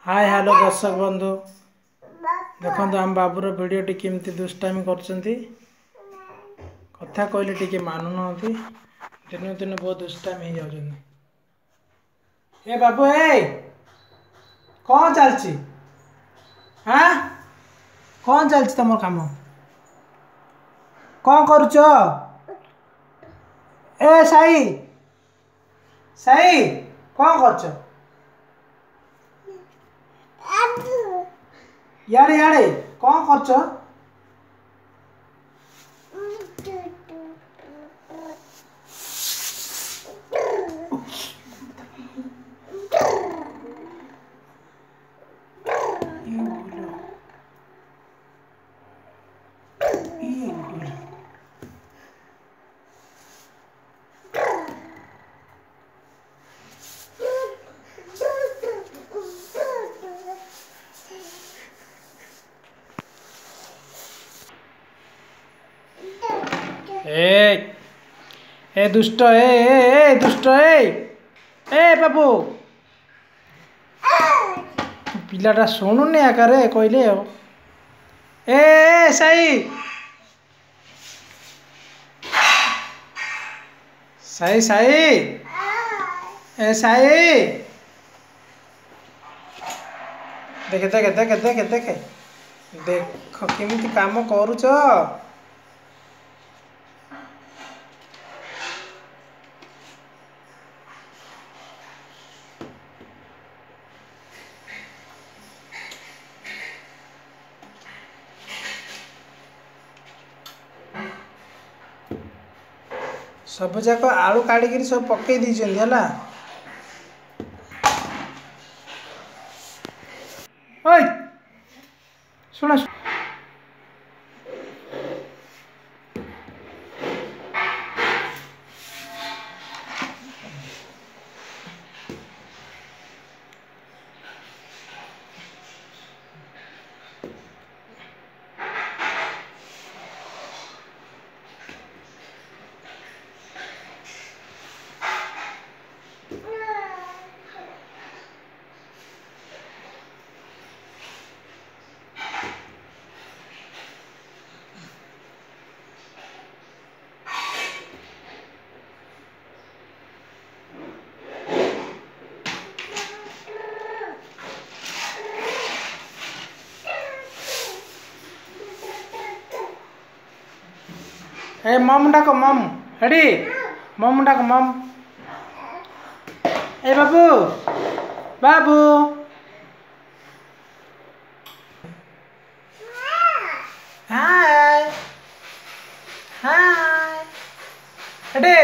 Hi hello दर्शक बंधु देखो आम बाबूर वीडियो टी केमती दुष्टामी कर कथा कहले टी मानु ना दिन दिन बहुत दुष्टामी हो जाऊँ। ए बाबू ए कौन चलची हाँ कौन चलची तुम काम कौन करुच ए साई साई कौन कर यारे यारे कौन कर ए ए दुष्ट ए दुष्ट ए बाबू पिलाटा शुणुनि आकार कहले ए साई साई साई ए साई देखे देखे देखे देखे देखे देख केमिति काम करुच सब जाक आलू काढ़ी सब पकई दीजिए ओए सुना ए मम डाक मम हेडी मम डाक मम ए बाबू बाबू हाय हाय हेडी